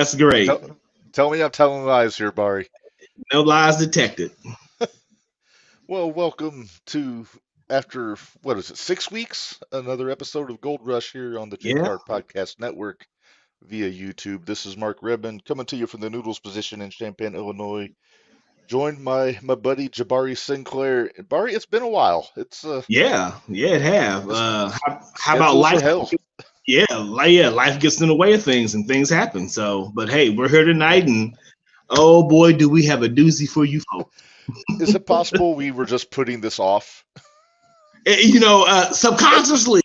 that's great. Tell me I'm telling lies here, Bari. No lies detected. Well, welcome to, after, what is it, 6 weeks? Another episode of Gold Rush here on the Yeah. Junkyard Podcast Network via YouTube. This is Mark Rebin coming to you from the Noodles position in Champaign, Illinois. Joined my buddy Jabari Sinclair. Bari, it's been a while. It's Yeah, it have. How about schedules are life? hell. Life gets in the way of things and things happen. So, but hey, we're here tonight, and oh boy, do we have a doozy for you folks. Is it possible we were just putting this off? Subconsciously,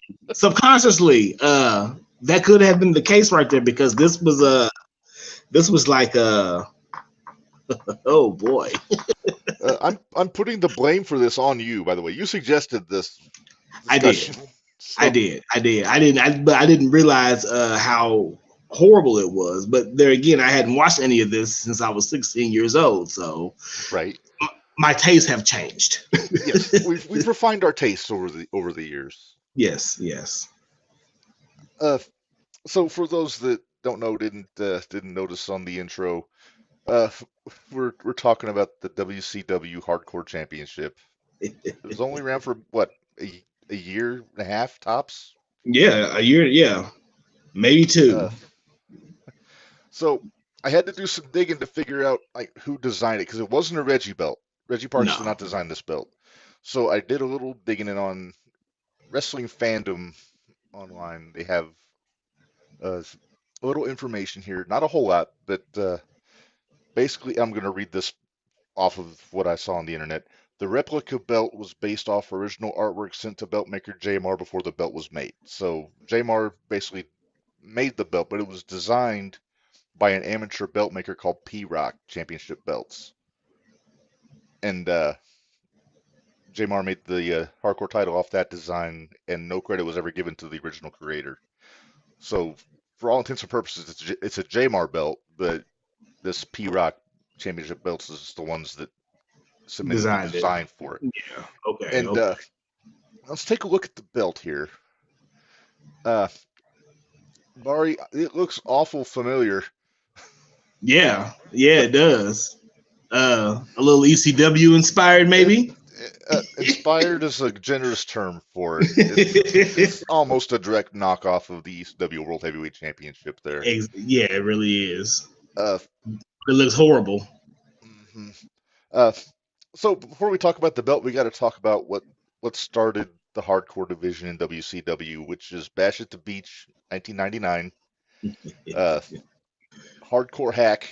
that could have been the case right there because this was like oh boy. I'm putting the blame for this on you, by the way. You suggested this discussion. I did. But I didn't realize how horrible it was. But there again, I hadn't watched any of this since I was 16 years old. So right, my tastes have changed. Yes, we've refined our tastes over the years. Yes. So for those that don't know, didn't notice on the intro, we're talking about the WCW Hardcore Championship. It was only around for what, a year and a half tops? Yeah, a year. Yeah, maybe two. So I had to do some digging to figure out like who designed it because it wasn't a Reggie belt. Reggie Parks did not design this belt. So I did a little digging in on Wrestling Fandom online. They have a little information here, not a whole lot, but basically I'm going to read this off of what I saw on the internet. The replica belt was based off original artwork sent to belt maker JMR before the belt was made. So JMR basically made the belt, but it was designed by an amateur belt maker called P-Rock Championship Belts. And JMR made the hardcore title off that design, and no credit was ever given to the original creator. So for all intents and purposes, it's a JMR belt, but this P-Rock Championship Belts is the ones that submitted the design for it. Yeah. Okay. And let's take a look at the belt here. Bari, it looks awful familiar. Yeah, it does. A little ECW inspired, maybe. Inspired is a generous term for it. It's almost a direct knockoff of the ECW World Heavyweight Championship there. Yeah, it really is. It looks horrible. Mm-hmm. So before we talk about the belt, we got to talk about what started the hardcore division in WCW, which is Bash at the Beach, 1999. Hardcore Hack,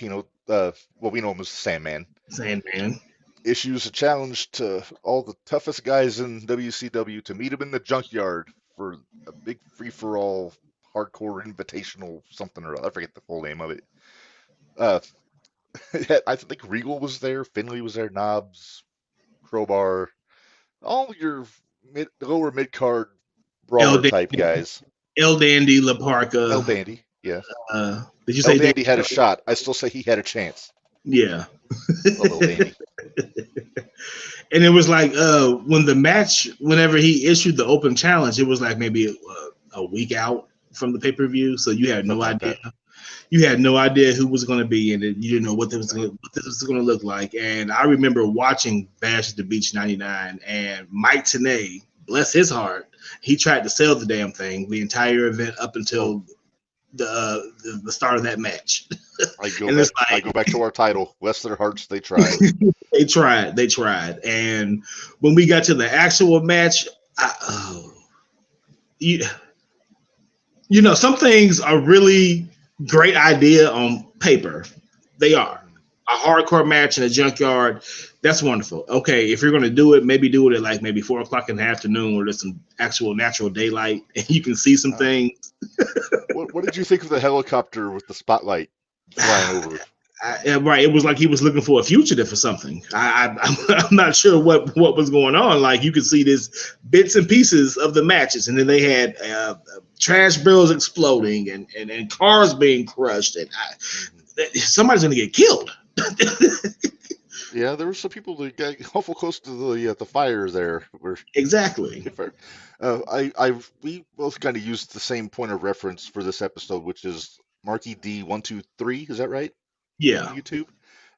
what we know him as Sandman. Issues a challenge to all the toughest guys in WCW to meet him in the junkyard for a big free-for-all hardcore invitational something or other. I forget the full name of it. I think Regal was there, Finley was there, Knobs, Crowbar, all your lower mid-card brawler type guys. El Dandy, La Parka. El Dandy, yeah. Did you say El Dandy had a shot? I still say he had a chance. Yeah. El Dandy. And it was like whenever he issued the open challenge, it was like maybe a week out from the pay-per-view, so you had no idea. You had no idea who was going to be in it. You didn't know what this was going to look like. And I remember watching Bash at the Beach '99, and Mike Tenay, bless his heart, he tried to sell the damn thing the entire event up until the start of that match. I go back to our title. Bless their hearts, they tried. They tried. And when we got to the actual match, some things are really great idea on paper. They are. A hardcore match in a junkyard, that's wonderful. Okay, if you're going to do it, maybe do it at like maybe 4 o'clock in the afternoon where there's some actual natural daylight and you can see some things. What did you think of the helicopter with the spotlight flying over? Right, it was like he was looking for a fugitive or something. I'm not sure what was going on. Like you could see this bits and pieces of the matches, and then they had trash barrels exploding and cars being crushed, and somebody's going to get killed. Yeah, there were some people that got awful close to the fire there. Exactly. We both kind of used the same point of reference for this episode, which is Marky D123, is that right? Yeah, On YouTube.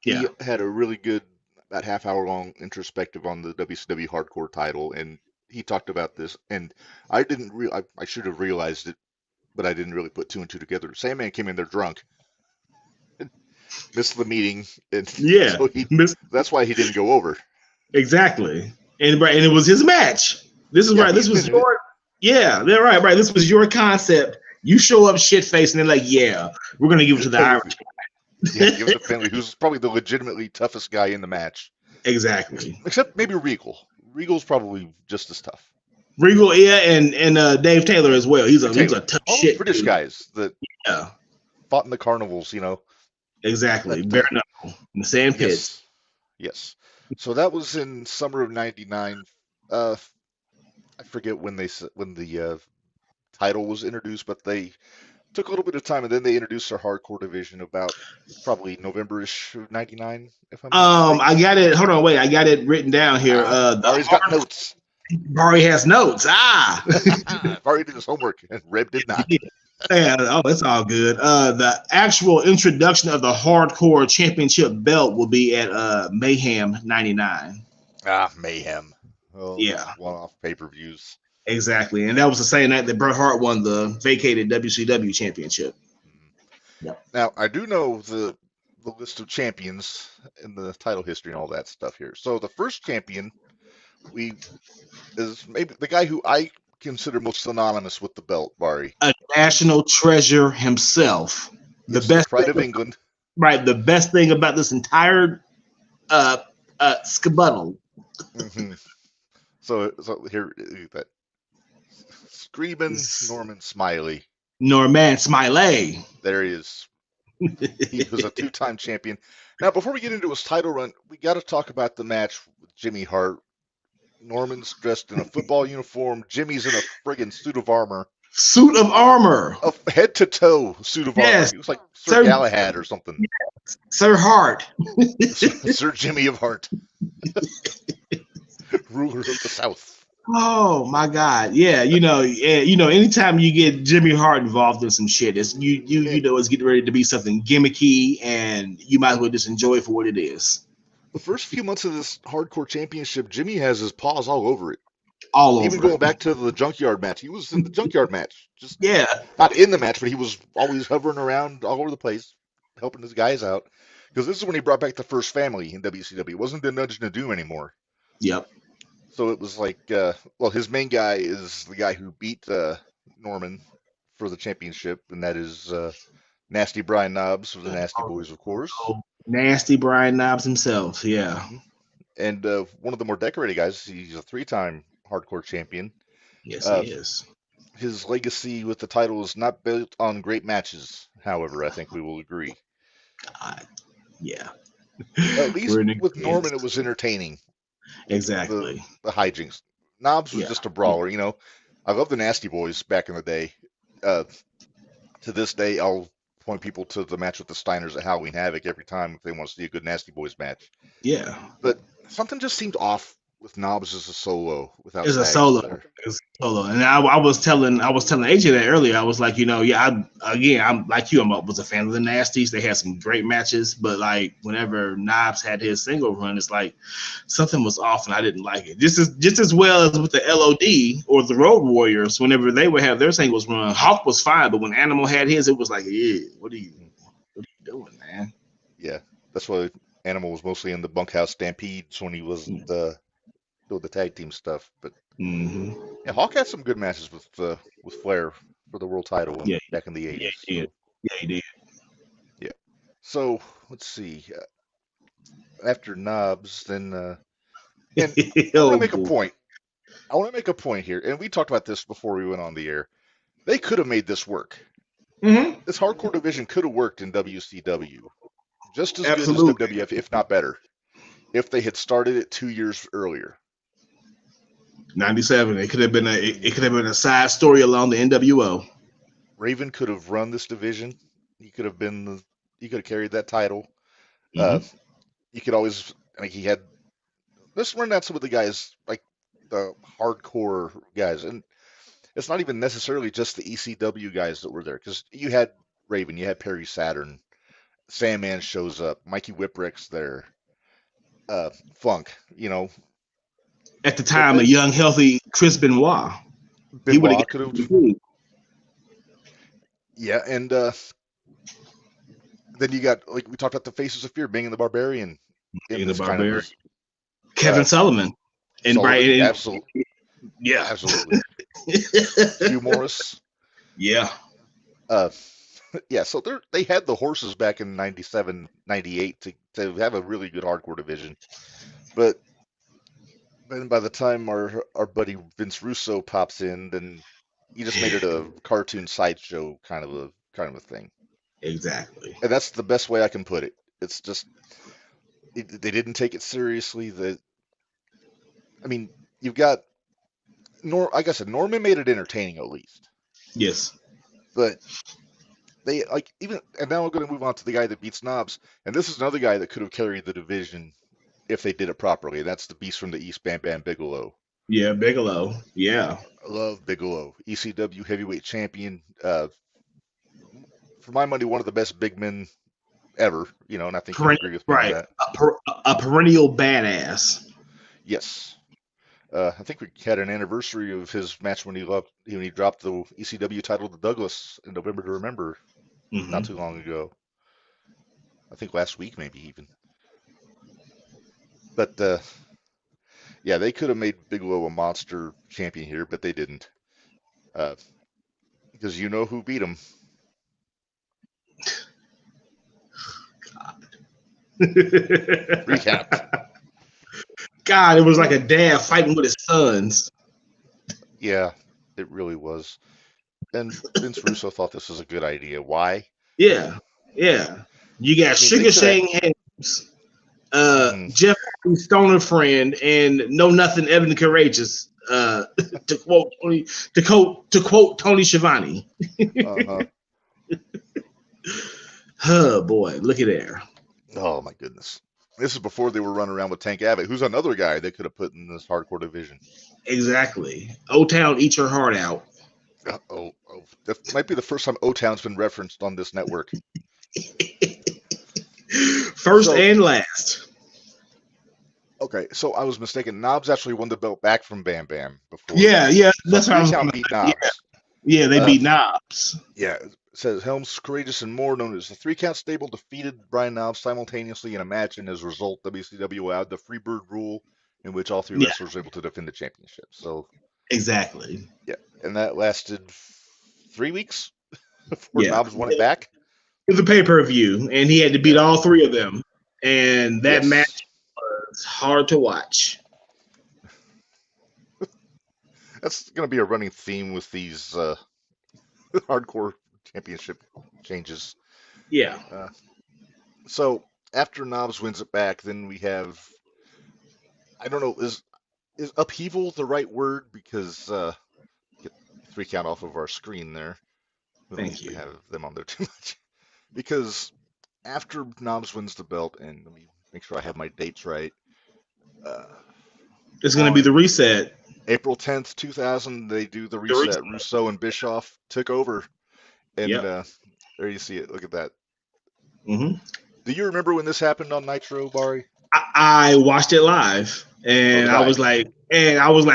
yeah. He had a really good, about half-hour long introspective on the WCW Hardcore title, and he talked about this. And I should have realized it, but I didn't really put two and two together. Sandman came in there drunk, missed the meeting, and Yeah, so that's why he didn't go over. exactly. And it was his match. This is Yeah, right. This he's was been in it. your. Yeah, they're right. This was your concept. You show up shit faced, and they're like, "Yeah, we're gonna give it to the Irish." Yeah, give it to Finley, who's probably the legitimately toughest guy in the match. Exactly. Except maybe Regal. Regal's probably just as tough. Regal, yeah, and Dave Taylor as well. He's a tough all shit. British guys that Yeah, fought in the carnivals, exactly. But, Bare knuckle in the sand pits. Yes. So that was in summer of '99. I forget when the title was introduced, but they took a little bit of time, and then they introduced their hardcore division about probably November-ish of '99, if I'm not mistaken. I got it. Hold on, wait. I got it written down here. Bari's got notes. Bari has notes. Bari did his homework, and Reb did not. Yeah, oh, it's all good. The actual introduction of the Hardcore Championship belt will be at Mayhem '99. Mayhem. Well, yeah, one-off pay-per-views. Exactly, and that was the same night that Bret Hart won the vacated WCW Championship. Yeah. Now I do know the list of champions in the title history and all that stuff here. So the first champion is maybe the guy who I consider most synonymous with the belt, Bari. A national treasure himself. The best pride of England. Right. The best thing about this entire skebuddle. Mm-hmm. So here that Screaming Norman Smiley. Norman Smiley. There he is. He was a two-time champion. Now, before we get into his title run, we got to talk about the match with Jimmy Hart. Norman's dressed in a football uniform. Jimmy's in a friggin' suit of armor. Suit of armor. A head-to-toe suit of armor. He was like Sir Galahad or something. Yes. Sir Hart. Sir Jimmy of Hart. Ruler of the South. Oh my God! Yeah, anytime you get Jimmy Hart involved in some shit, it's it's getting ready to be something gimmicky, and you might as well just enjoy it for what it is. The first few months of this Hardcore Championship, Jimmy has his paws all over it. All over. Even going back to the Junkyard match, he was in the Junkyard match. Just not in the match, but he was always hovering around all over the place, helping his guys out. Because this is when he brought back the first family in WCW. It wasn't the Nudge and Doom anymore. Yep. So it was like, his main guy is the guy who beat Norman for the championship, and that is Nasty Brian Knobbs of the Nasty Boys, of course. Oh, Nasty Brian Knobbs himself, yeah. And one of the more decorated guys, he's a three-time Hardcore champion. Yes, he is. His legacy with the title is not built on great matches, however, I think we will agree. Yeah. At least with Norman, it was entertaining. Exactly. The hijinks. Knobbs was just a brawler, I love the Nasty Boys back in the day. To this day, I'll point people to the match with the Steiners at Halloween Havoc every time if they want to see a good Nasty Boys match. Yeah. But something just seemed off with Knobbs as a solo. It's a solo. And I was telling AJ that earlier. I was like, I'm like you. Was a fan of the Nasties. They had some great matches, but like whenever Knobbs had his single run, it's like something was off, and I didn't like it. Just as well as with the LOD or the Road Warriors. Whenever they would have their singles run, Hawk was fine, but when Animal had his, it was like, what are you doing, man? Yeah, that's why Animal was mostly in the Bunkhouse Stampedes when he wasn't doing the tag team stuff. But yeah, Hawk had some good matches with Flair for the world title back in the 80s. Yeah, he did. Yeah. So let's see. After Knobbs, then and I want to make a point. I want to make a point here, and we talked about this before we went on the air. They could have made this work. Mm-hmm. This hardcore division could have worked in WCW, just as Absolutely. good as WWF, if not better, if they had started it 2 years earlier. 97. It could have been a side story along the NWO. Raven could have run this division. He could have carried that title. Mm-hmm. You could always he had. Let's run down some of the guys, like the hardcore guys, and it's not even necessarily just the ECW guys that were there, because you had Raven. You had Perry Saturn. Sandman shows up. Mikey Whipwreck's there. Funk, At the time, a young, healthy Chris Benoit. Benoit could have. Yeah, and then you got, like we talked about, the Faces of Fear, being the Barbarian in this kind of Kevin Sullivan. And Brian, absolutely. Yeah. Absolutely. Hugh Morris. Yeah. Yeah, so they had the horses back in 97, 98 to have a really good hardcore division. But then by the time our buddy Vince Russo pops in, then you just made it a cartoon sideshow kind of a thing. Exactly. And that's the best way I can put it. It's just they didn't take it seriously. You've got like I said, Norman made it entertaining at least. Yes. But they and now we're going to move on to the guy that beats Knobs, and this is another guy that could have carried the division if they did it properly. That's the Beast from the East, Bam Bam Bigelow. Yeah, Bigelow. Yeah. I love Bigelow. ECW heavyweight champion. For my money, one of the best big men ever. And I think you agree with me on that. A perennial badass. Yes. I think we had an anniversary of his match when he dropped the ECW title to Douglas in November to Remember, not too long ago. I think last week, maybe even. But yeah, they could have made Bigelow a monster champion here, but they didn't, because you know who beat him. God. Recap. God, it was like a dad fighting with his sons. Yeah, it really was. And Vince Russo thought this was a good idea. Why? Yeah. You got Sugar Shane Helms, Jeff Stoner Friend, and Know Nothing Evan Courageous. To quote Tony Schiavone. Oh boy, look at there. Oh my goodness. This is before they were running around with Tank Abbott, who's another guy they could have put in this hardcore division. Exactly. O-Town, eat your heart out. Oh, that might be the first time O-Town's been referenced on this network. First and last. Okay, so I was mistaken. Knobs actually won the belt back from Bam Bam before. Yeah, that's how I beat Knobs. Yeah, they beat Knobs. Yeah, it says Helms, Courageous, and Moore, known as the 3-Count Stable, defeated Brian Knobs simultaneously in a match, and as a result, WCW allowed the Freebird rule, in which all 3 wrestlers were able to defend the championship. So exactly. Yeah, and that lasted 3 weeks before Knobs won it back. It was a pay-per-view, and he had to beat all 3 of them, and that match was hard to watch. That's going to be a running theme with these hardcore championship changes. Yeah. So after Knobs wins it back, then we have, I don't know, is upheaval the right word? Because get 3-Count off of our screen there. Thank you. We have them on there too much. Because after Knobs wins the belt, and let me make sure I have my dates right. It's going to be the reset. April 10th, 2000, they do the reset. Russo and Bischoff took over. And there you see it. Look at that. Mm-hmm. Do you remember when this happened on Nitro, Bari? I watched it live, and I was like,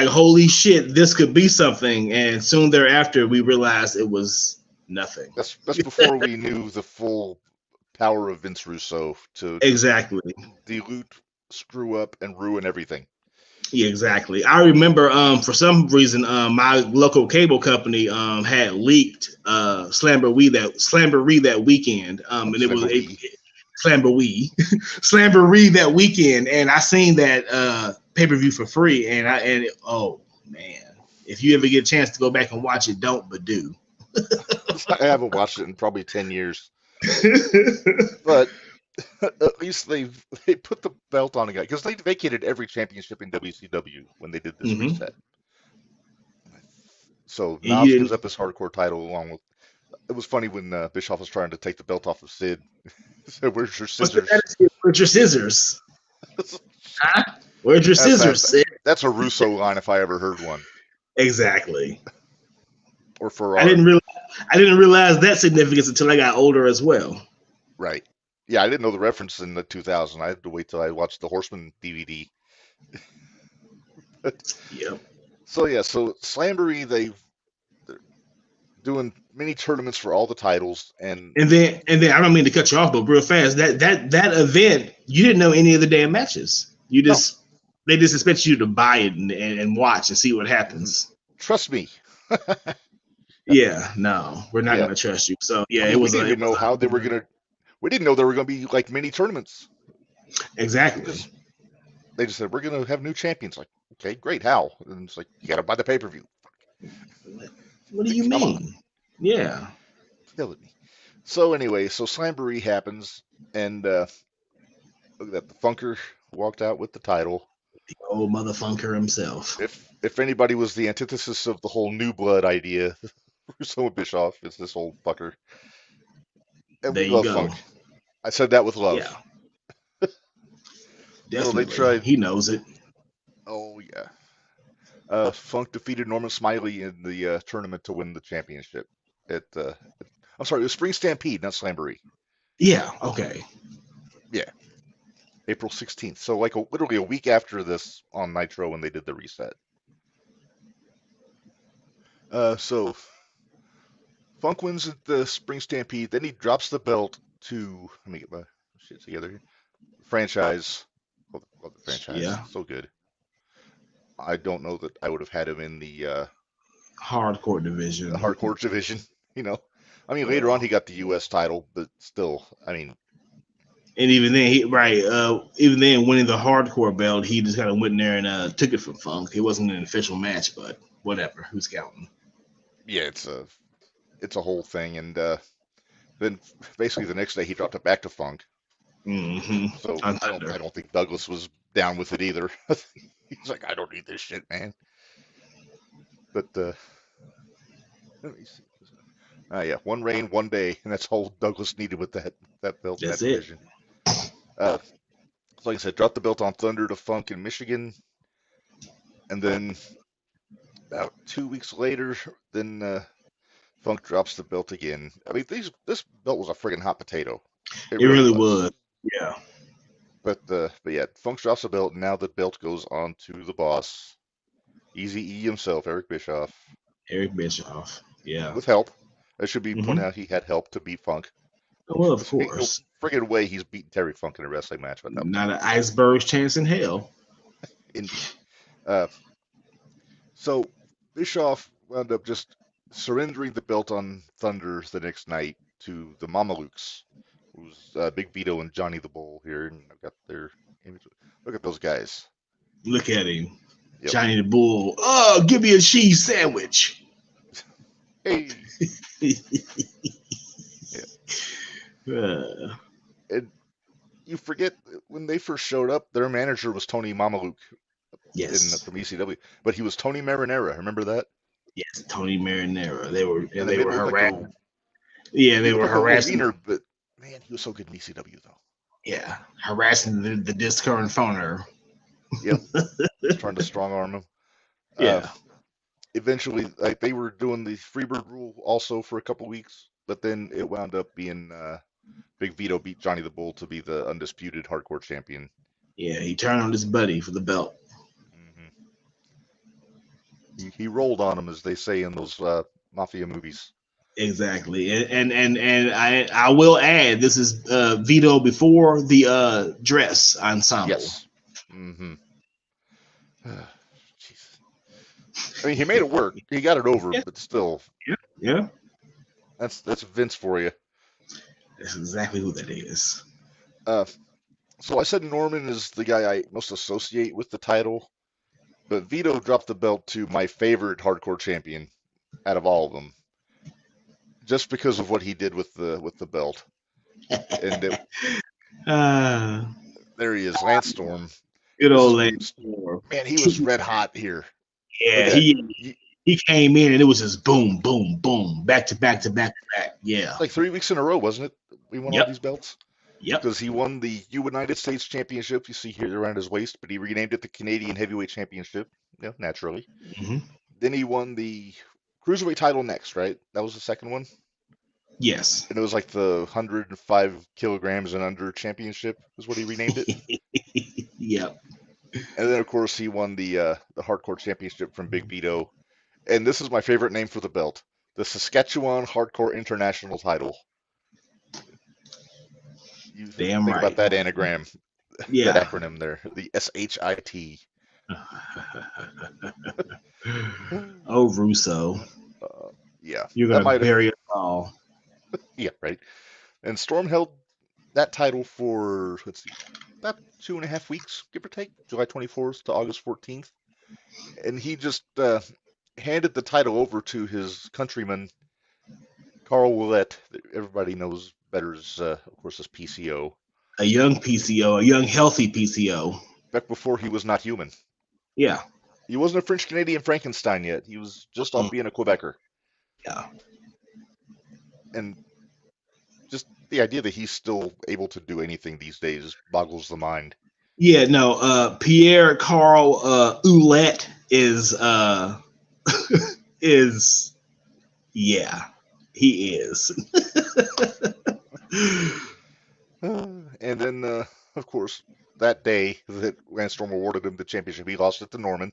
holy shit, this could be something. And soon thereafter, we realized it was nothing. That's before we knew the full power of Vince Russo to dilute, screw up, and ruin everything. Yeah, exactly. I remember for some reason my local cable company had leaked Slamboree that weekend. And it was Slamboree that weekend, and I seen that pay-per-view for free, oh man, if you ever get a chance to go back and watch it, don't, but do. I haven't watched it in probably 10 years. But at least they put the belt on a guy, because they vacated every championship in WCW when they did this reset. So Knobs gives up his hardcore title along with. It was funny when Bischoff was trying to take the belt off of Sid. He said, "Where's your scissors? Where's your scissors? Huh? Where's your scissors, Sid?" That's a Russo line if I ever heard one. Exactly. Or Ferrari. I didn't realize I didn't realize that significance until I got older as well. Right. Yeah, I didn't know the reference in the 2000. I had to wait till I watched the Horseman DVD. Yep. So Slamboree, they're doing mini tournaments for all the titles, and then I don't mean to cut you off, but real fast, that event, you didn't know any of the damn matches. You just They just expect you to buy it and watch and see what happens. Trust me. Yeah, no, we're not gonna trust you. So yeah, we didn't even know how they were gonna. We didn't know there were gonna be like mini tournaments. Exactly. They just said we're gonna have new champions. Like, okay, great. How? And it's like you gotta buy the pay-per-view. What do you mean? Yeah. Killing me. So anyway, so Slamboree happens, and look at that. The Funker walked out with the title. The old motherfunker himself. If anybody was the antithesis of the whole new blood idea, Russo and Bischoff, it's this old fucker. And there we you love go. Funk. I said that with love. Yeah. Definitely. They tried. He knows it. Oh yeah. Funk defeated Norman Smiley in the tournament to win the championship. I'm sorry, it was Spring Stampede, not Slamboree. Yeah. Okay. Yeah. April 16th. So like literally a week after this on Nitro when they did the reset. So Funk wins at the Spring Stampede. Then he drops the belt to, let me get my shit together here. Franchise. Love the franchise. Yeah. So good. I don't know that I would have had him in the hardcore division. The hardcore division, I mean, later on he got the U.S. title, but still, I mean. And even then, even then, winning the hardcore belt, he just kind of went in there and took it from Funk. It wasn't an official match, but whatever. Who's counting? Yeah, it's a whole thing, and then basically the next day he dropped it back to Funk. Mm-hmm. So I don't think Douglas was down with it either. He's like, I don't need this shit, man. But let me see. Yeah, one reign, one day, and that's all Douglas needed with that belt. That's that division. Like I said, dropped the belt on Thunder to Funk in Michigan, and then about 2 weeks later, then Funk drops the belt again. I mean, this belt was a friggin' hot potato. It really was. Yeah. But yeah, Funk drops the belt, and now the belt goes on to the boss, Eazy-E himself, Eric Bischoff. Eric Bischoff, yeah. With help. It should be pointed out he had help to beat Funk. Well, of course. No friggin' way he's beaten Terry Funk in a wrestling match without not an iceberg's chance in hell. Indeed. So Bischoff wound up just surrendering the belt on Thunder the next night to the Mamalukes, who's Big Vito and Johnny the Bull here, and I've got their image. Look at those guys. Look at him, yep. Johnny the Bull. Oh, give me a cheese sandwich. Hey. And you forget when they first showed up, their manager was Tony Mamaluke. Yes. From ECW, but he was Tony Marinara. Remember that? Yes, Tony Marinara. They were harassed. Like they were harassing. But man, he was so good in ECW though. Yeah, harassing the discurrent phoner. Yep, trying to strong arm him. Yeah. Eventually, like they were doing the Freebird rule also for a couple weeks, but then it wound up being Big Vito beat Johnny the Bull to be the undisputed hardcore champion. Yeah, he turned on his buddy for the belt. Mm-hmm. He rolled on him, as they say in those mafia movies. Exactly, and I will add, this is Vito before the dress ensemble. Yes. Mm-hmm. I mean, he made it work. He got it over, but still. Yeah. That's Vince for you. That's exactly who that is. So I said Norman is the guy I most associate with the title, but Vito dropped the belt to my favorite hardcore champion out of all of them, just because of what he did with the belt. And there he is, Lance Storm. Good old Lance Storm. Man, he was red hot here. Yeah, he came in and it was just boom, boom, boom, back to back to back to back. Yeah, like 3 weeks in a row, wasn't it? We won all these belts. Yep. Because he won the United States Championship. You see here around his waist, but he renamed it the Canadian Heavyweight Championship. Yeah, naturally. Mm-hmm. Then he won the Cruiserweight title next, right? That was the second one? Yes. And it was like the 105 kilograms and under championship is what he renamed it. Yep. And then, of course, he won the Hardcore Championship from Big Vito. And this is my favorite name for the belt, the Saskatchewan Hardcore International title. You Damn think right. about that anagram, Yeah. that acronym there, the SHIT. Oh, Russo. Yeah. You're going to bury us all. Yeah, right. And Storm held that title for, let's see, about 2.5 weeks, give or take, July 24th to August 14th. And he just handed the title over to his countryman, Carl Willett, that everybody knows better as, of course, as PCO. A young PCO, a young, healthy PCO. Back before he was not human. Yeah. He wasn't a French-Canadian Frankenstein yet. He was just off being a Quebecer. Yeah. And just the idea that he's still able to do anything these days boggles the mind. Yeah, no, Pierre Carl Ouellette is yeah, he is. And then, of course, that day that Lance Storm awarded him the championship, he lost it to Norman.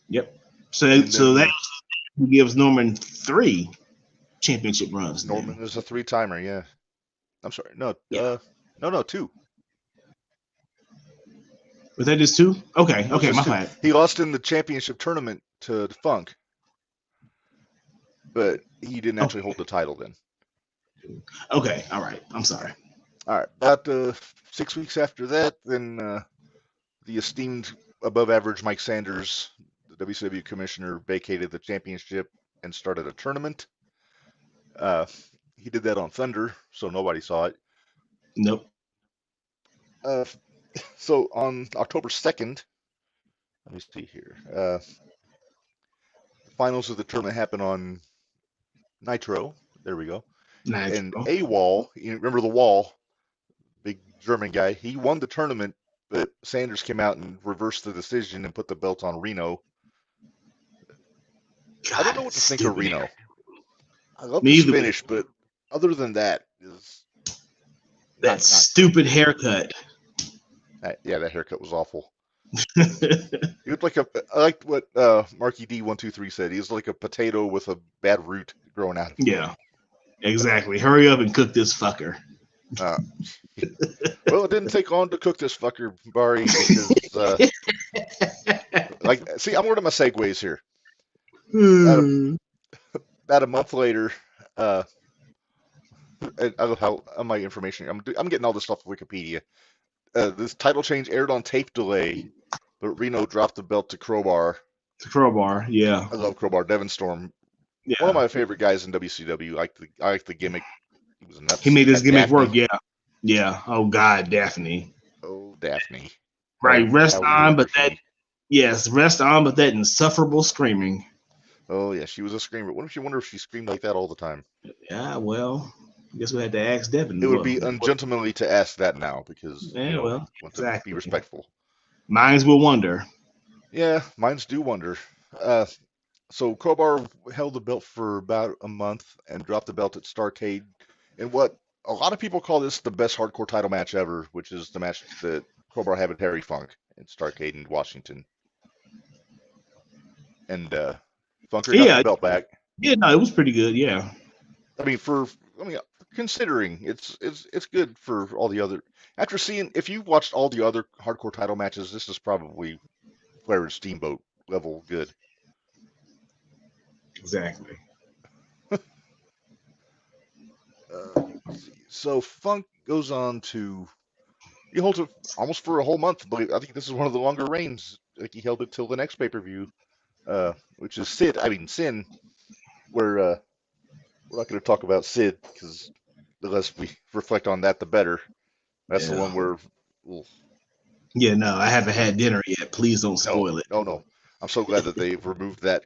Yep. So that gives Norman 3 championship runs. Norman is a 3-timer, yeah. I'm sorry, no, yeah. no, 2. Was that just 2? Okay, my bad. He lost in the championship tournament to Funk, but he didn't actually hold the title then. Okay, all right. I'm sorry. All right, about 6 weeks after that, then the esteemed above-average Mike Sanders, the WCW commissioner, vacated the championship and started a tournament. He did that on Thunder, so nobody saw it. Nope. So on October 2nd, let me see here. The finals of the tournament happened on Nitro. There we go. Nitro. And AWOL, you remember the Wall, big German guy, he won the tournament, but Sanders came out and reversed the decision and put the belt on Reno. God, I don't know what to think of Reno. I love his finish, but other than that, is that stupid haircut. Yeah, that haircut was awful. He looked like I liked what Marky D123 said. He was like a potato with a bad root growing out of it. Yeah, exactly. Hurry up and cook this fucker. Well, it didn't take long to cook this fucker, Bari. Because, see, I'm learning my segues here. About a month later, I don't know how my information. I'm getting all this stuff from Wikipedia. This title change aired on tape delay, but Reno dropped the belt to Crowbar. Yeah. I love Crowbar. Devon Storm. Yeah. One of my favorite guys in WCW. I like the gimmick. He was nuts. He made this gimmick work, yeah. Yeah. Oh God, Daphne. Oh, Daphne. Right. Rest on, but that insufferable screaming. Oh yeah, she was a screamer. What if you wonder if she screamed like that all the time? Yeah, well, I guess we had to ask Devin. It would be ungentlemanly to ask that now because want to be respectful. Minds will wonder. Yeah, minds do wonder. So Crowbar held the belt for about a month and dropped the belt at Starrcade in what a lot of people call this the best hardcore title match ever, which is the match that Crowbar had with Terry Funk at Starrcade in Washington. And Funker got the belt back. Yeah, no, it was pretty good. Yeah. Considering it's good for all the other. After seeing, if you watched all the other hardcore title matches, this is probably Flair and Steamboat level good. Exactly. So Funk goes on to he holds it almost for a whole month. But I think this is one of the longer reigns. Like he held it till the next pay-per-view, which is Sin, where we're not going to talk about Sid because the less we reflect on that, the better. That's the one where. Yeah, no, I haven't had dinner yet. Please don't spoil it. No. I'm so glad that they've removed that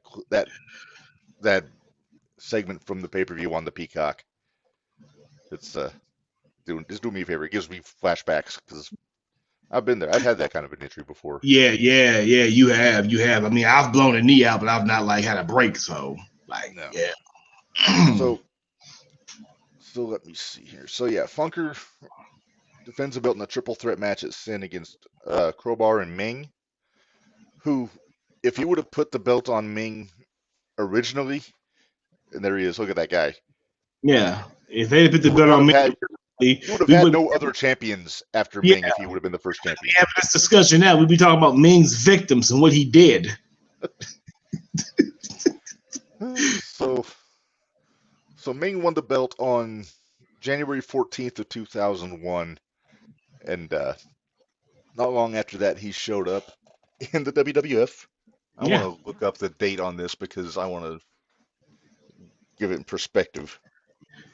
segment from the pay-per-view on the Peacock. It's doing me a favor. It gives me flashbacks because I've been there. I've had that kind of an injury before. Yeah. You have. I mean, I've blown a knee out, but I've not like had a break. So, like, No. yeah. So let me see here. So yeah, Funker defends the belt in a triple threat match at Sin against Crowbar and Ming, who, if he would have put the belt on Ming originally, and there he is, look at that guy. Yeah. If they put the He would belt not on have me, had, he would have we had would. no other champions after Yeah, Ming if he would have been the first champion. having this discussion now. We'd be talking about Ming's victims and what he did. So Ming won the belt on January 14th of 2001, and not long after that, he showed up in the WWF. I Yeah. want to look up the date on this because I want to give it in perspective.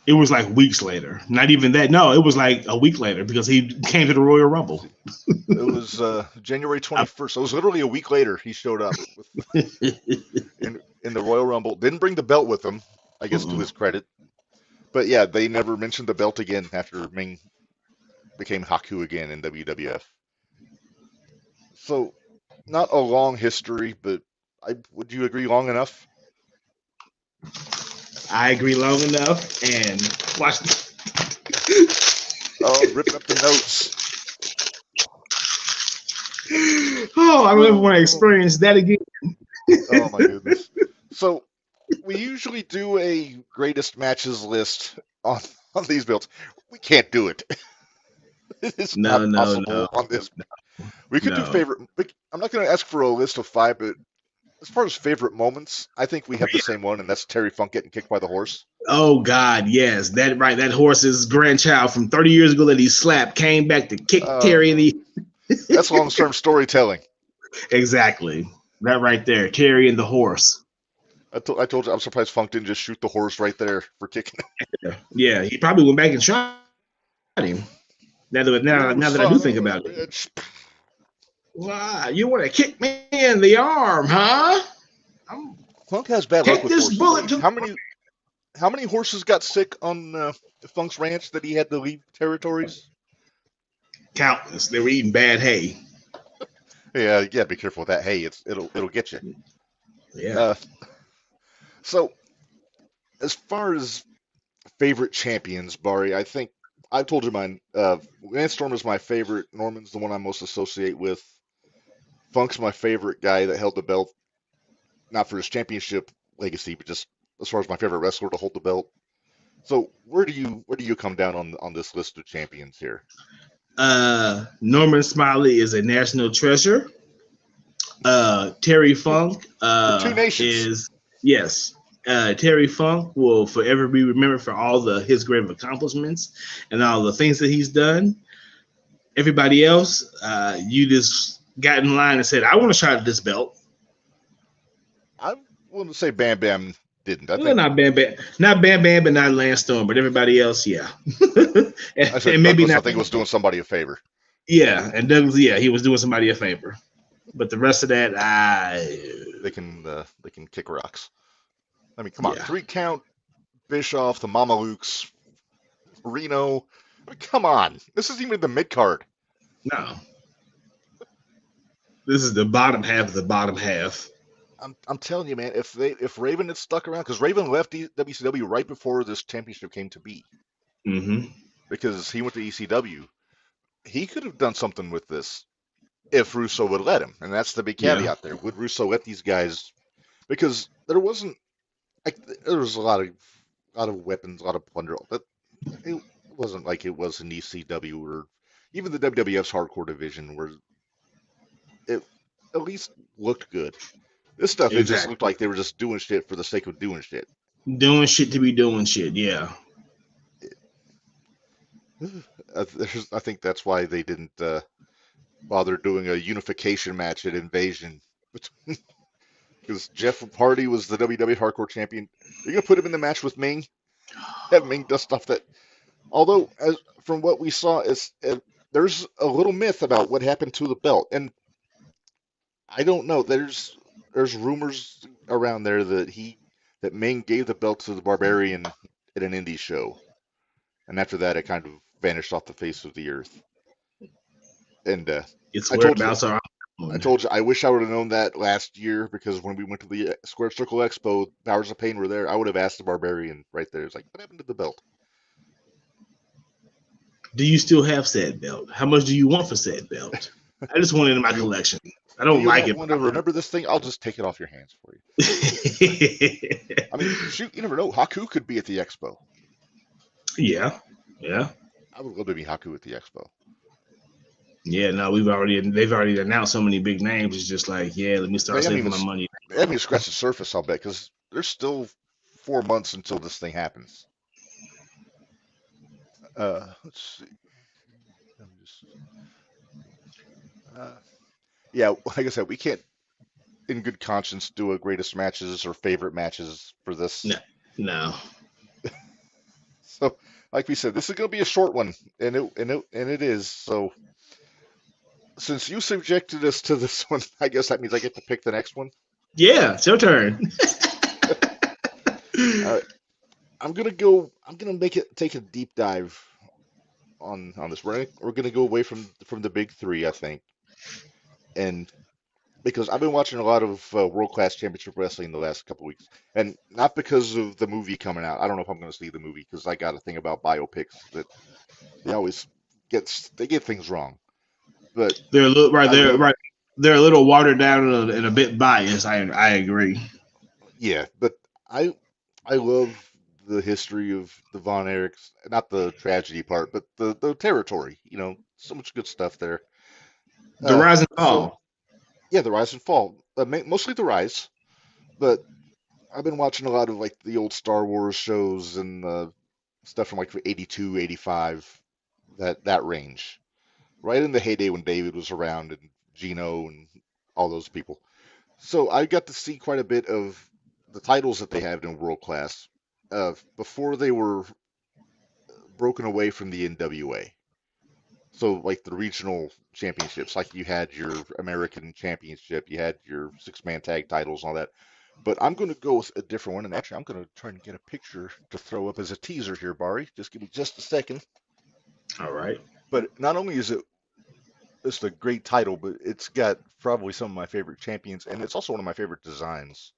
It was like weeks later. Not even that. No, it was like a week later because he came to the Royal Rumble. It was January 21st. So it was literally a week later he showed up in the Royal Rumble. Didn't bring the belt with him, I guess, to his credit. But yeah, they never mentioned the belt again after Ming became Haku again in WWF. So not a long history, but would you agree long enough? I agree long enough. And watch. Oh, ripping up the notes. Oh, I don't ever want to experience that again. Oh my goodness. So we usually do a greatest matches list on these belts. We can't do it. It's not possible on this. We could do favorite. I'm not going to ask for a list of 5, but as far as favorite moments, I think we have the same one, and that's Terry Funk getting kicked by the horse. Oh God, yes, that right. That horse's grandchild from 30 years ago that he slapped came back to kick Terry in the. That's long-term storytelling. Exactly, that right there, Terry and the horse. I told you, I'm surprised Funk didn't just shoot the horse right there for kicking. Yeah, he probably went back and shot him. Now that I do think about it. Wow, you want to kick me in the arm, huh? Funk has bad luck with this horses. bullet How many horses got sick on Funk's ranch that he had to leave territories? Countless. They were eating bad hay. Yeah, be careful with that hay. It'll get you. Yeah. So, as far as favorite champions, Bari, I think I've told you mine. Lance Storm is my favorite. Norman's the one I most associate with. Funk's my favorite guy that held the belt, not for his championship legacy, but just as far as my favorite wrestler to hold the belt. So where do you come down on this list of champions here? Norman Smiley is a national treasure. Terry Funk is yes. Terry Funk will forever be remembered for all his great accomplishments and all the things that he's done. Everybody else, you just got in line and said, "I want to try this belt." I wouldn't say Bam Bam didn't. I think not Bam Bam, but not Lance Storm, but everybody else, yeah. and maybe not. I think was doing somebody a favor. Yeah, and Douglas, yeah, he was doing somebody a favor. But the rest of that, they can kick rocks. I mean, come on, 3 count, Bischoff, the Mamalukes, Reno. I mean, come on, this isn't even the mid card. No, this is the bottom half of the bottom half. I'm telling you, man, if Raven had stuck around, because Raven left WCW right before this championship came to be, because he went to ECW, he could have done something with this if Russo would let him, and that's the big caveat there. Would Russo let these guys? Because there was a lot of weapons, a lot of plunder, but it wasn't like it was in ECW or even the WWF's hardcore division, where it at least looked good. This stuff, It just looked like they were just doing shit for the sake of doing shit. Doing shit to be doing shit, yeah. I think that's why they didn't bother doing a unification match at Invasion. Because Jeff Hardy was the WCW Hardcore Champion. You're going to put him in the match with Ming? Have Ming does stuff that... Although, from what we saw, there's a little myth about what happened to the belt. And I don't know. There's rumors around there that Ming gave the belt to the Barbarian at an indie show. And after that, it kind of vanished off the face of the earth. And It's I told you, whereabouts are. I told you, I wish I would have known that last year because when we went to the Square Circle Expo, Powers of Pain were there. I would have asked the Barbarian right there. It's like, what happened to the belt? Do you still have said belt? How much do you want for said belt? I just want it in my collection. I Do don't you like not it. want to remember this thing? I'll just take it off your hands for you. I mean, shoot, you never know. Haku could be at the expo. Yeah. I would love to be Haku at the expo. Yeah, no, they've already announced so many big names. It's just like, yeah, let me start saving my money. They haven't even scratched the surface, I'll bet, because there's still 4 months until this thing happens. Let's see. Let me just, yeah, like I said, we can't, in good conscience, do a greatest matches or favorite matches for this. No. So, like we said, this is going to be a short one, and it is. So, since you subjected us to this one, I guess that means I get to pick the next one. Yeah, it's your turn. All right. I'm gonna take a deep dive on this. We're gonna go away from the big three, I think, and because I've been watching a lot of World Class Championship Wrestling the last couple weeks, and not because of the movie coming out. I don't know if I'm gonna see the movie because I got a thing about biopics that they always get things wrong. But they're a little right. They're a little watered down and a bit biased. I agree. Yeah, but I love the history of the Von Erichs, not the tragedy part, but the territory. You know, so much good stuff there. The rise and So fall. yeah, the rise and fall, mostly the rise. But I've been watching a lot of like the old Star Wars shows and stuff from like 82, 85, that range, right in the heyday when David was around and Gino and all those people. So I got to see quite a bit of the titles that they had in World Class before they were broken away from the NWA. So like the regional championships, like you had your American Championship, you had your six-man tag titles and all that. But I'm going to go with a different one, and actually I'm going to try and get a picture to throw up as a teaser here, Bari. Just give me just a second. All right. But not only is it's a great title, but it's got probably some of my favorite champions, and it's also one of my favorite designs.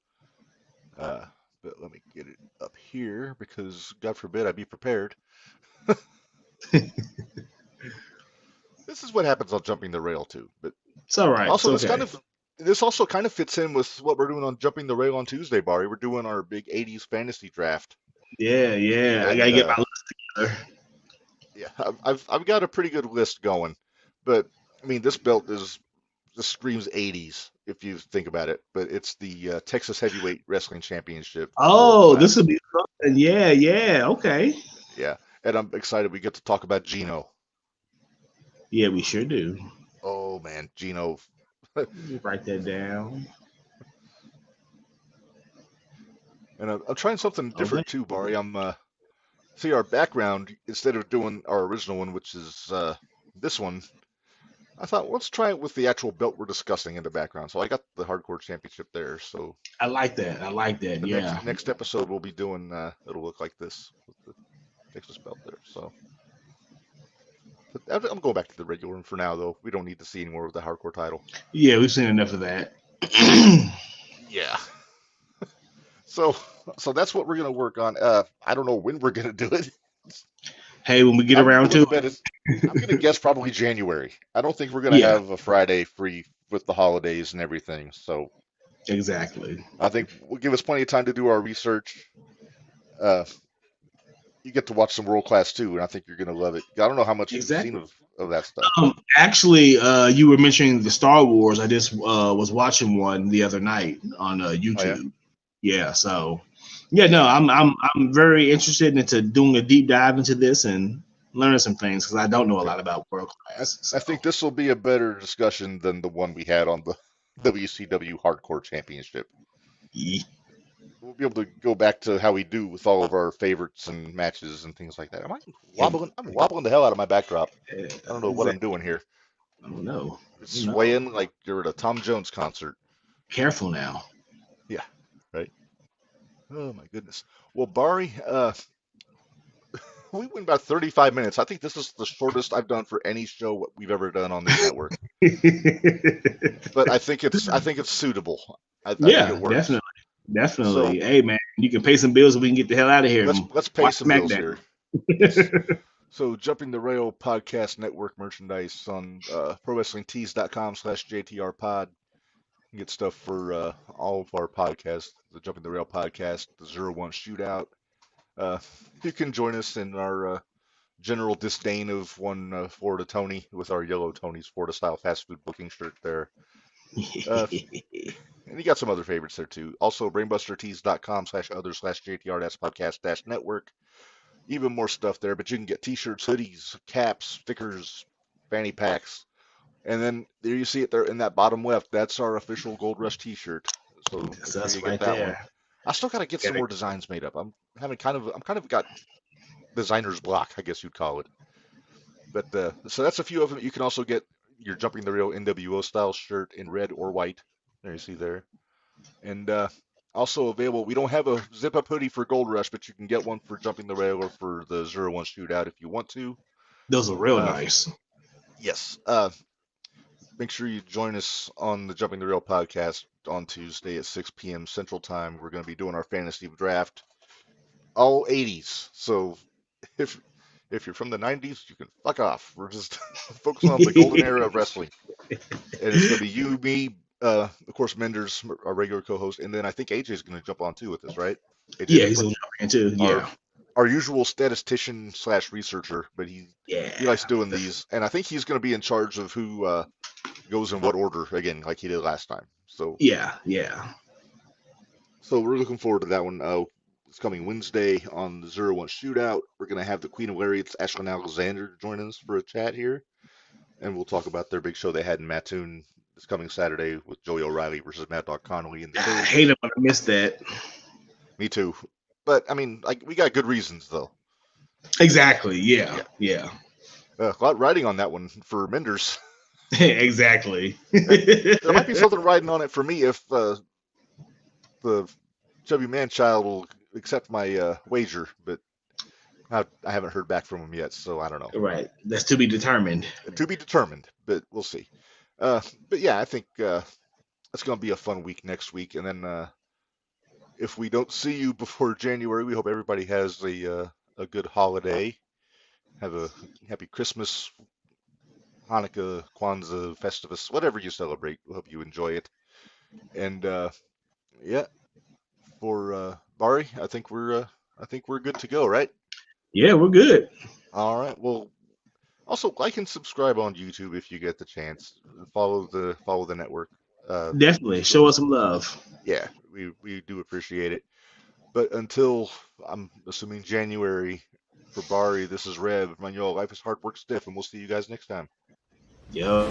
But let me get it up here because God forbid I be prepared. This is what happens on Jumping the Rail too. But It's all right. also It's okay. this also kind of fits in with what we're doing on Jumping the Rail on Tuesday, Barry. We're doing our big 80s fantasy draft. Yeah. I And gotta get my list together. yeah, I've got a pretty good list going. But I mean, this belt just screams 80s if you think about it. But it's the Texas Heavyweight Wrestling Championship World Oh, this Class. will be fun. Yeah. Okay. Yeah, and I'm excited we get to talk about Gino. Yeah, we sure do. Oh man, Gino. Write that down. And I'm trying something Okay. different too, Barry. See our background instead of doing our original one, which is this one. I thought let's try it with the actual belt we're discussing in the background. So I got the Hardcore Championship there. So I like that. the Yeah. next episode we'll be doing it'll look like this with the Texas belt there. So but I'm going back to the regular one for now, though. We don't need to see any more of the Hardcore title. Yeah, we've seen enough of that. Yeah. So that's what we're gonna work on. I don't know when we're gonna do it. Hey, when we get around to it, I'm gonna guess probably January. I don't think we're gonna yeah, have a Friday free with the holidays and everything. So exactly. I think we'll give us plenty of time to do our research. You get to watch some World Class too, and I think you're gonna love it. I don't know how much you've seen Exactly. of that stuff. Actually, you were mentioning the Star Wars. I just was watching one the other night on YouTube. Yeah, so yeah, no, I'm very interested into doing a deep dive into this and learning some things because I don't know a lot about World Class. So. I think this will be a better discussion than the one we had on the WCW Hardcore Championship. Yeah. We'll be able to go back to how we do with all of our favorites and matches and things like that. Am I wobbling? I'm wobbling the hell out of my backdrop. I don't know what I'm doing here. I don't know. It's swaying like you're at a Tom Jones concert. Careful now. Yeah, right. Oh my goodness. Well, Bari, We went about 35 minutes. I think this is the shortest I've done for any show we've ever done on this network. But I think it's suitable. I think it works. Definitely. So, hey man, you can pay some bills so we can get the hell out of here. Let's pay some bills here. Yes. So Jumping the Rail Podcast Network merchandise on ProWrestlingTees.com/JTRPod. You get stuff for all of our podcasts, the Jumping the Rail Podcast, the 01 Shootout. You can join us in our general disdain of one Florida Tony with our Yellow Tony's Florida style fast food booking shirt there. And you got some other favorites there too. Also, brainbustertees.com/other/JTR-podcast-network. Even more stuff there, but you can get t-shirts, hoodies, caps, stickers, fanny packs. And then there you see it there in that bottom left. That's our official Gold Rush t-shirt. So that's right there. One. I still got to get some more designs made up. I'm kind of got designer's block, I guess you'd call it. But so that's a few of them. You can also get your Jumping the Rail NWO style shirt in red or white. There you see there. And also available, we don't have a zip-up hoodie for Gold Rush, but you can get one for Jumping the Rail or for the 01 Shootout if you want to. Those are real nice. Yes. Make sure you join us on the Jumping the Rail podcast on Tuesday at 6 p.m. Central Time. We're going to be doing our fantasy draft, all 80s. So if you're from the 90s, you can fuck off. We're just focusing on the golden era of wrestling. And it's going to be you, me, of course, Menders, our regular co-host, and then I think AJ's going to jump on too with us, right? AJ, yeah, he's going to jump in too. Yeah. Our usual statistician / researcher, but he likes doing these, and I think he's going to be in charge of who goes in what order again, like he did last time. So yeah. So we're looking forward to that one. It's coming Wednesday on the 01 Shootout. We're going to have the Queen of Lariats, Ashlyn Alexander, join us for a chat here, and we'll talk about their big show they had in Mattoon this coming Saturday with Joey O'Reilly versus Mad Dog Connolly. I hate it when I miss that. Me too. But, I mean, like, we got good reasons, though. Exactly. Yeah. A lot riding on that one for Menders. Exactly. There might be something riding on it for me if the Chubby Man-Child will accept my wager, but I haven't heard back from him yet, so I don't know. Right. That's to be determined. To be determined, but we'll see. But yeah, I think it's going to be a fun week next week, and then if we don't see you before January, we hope everybody has a good holiday. Have a happy Christmas, Hanukkah, Kwanzaa, Festivus, whatever you celebrate. We hope you enjoy it. And yeah, for Bari, I think we're good to go, right? Yeah, we're good. All right. Well, also like and subscribe on YouTube if you get the chance. Follow the network. Definitely show us some love. Yeah, we do appreciate it. But until I'm assuming January, for Bari, this is Reb. Manuel, life is hard work stiff, and we'll see you guys next time. Yo.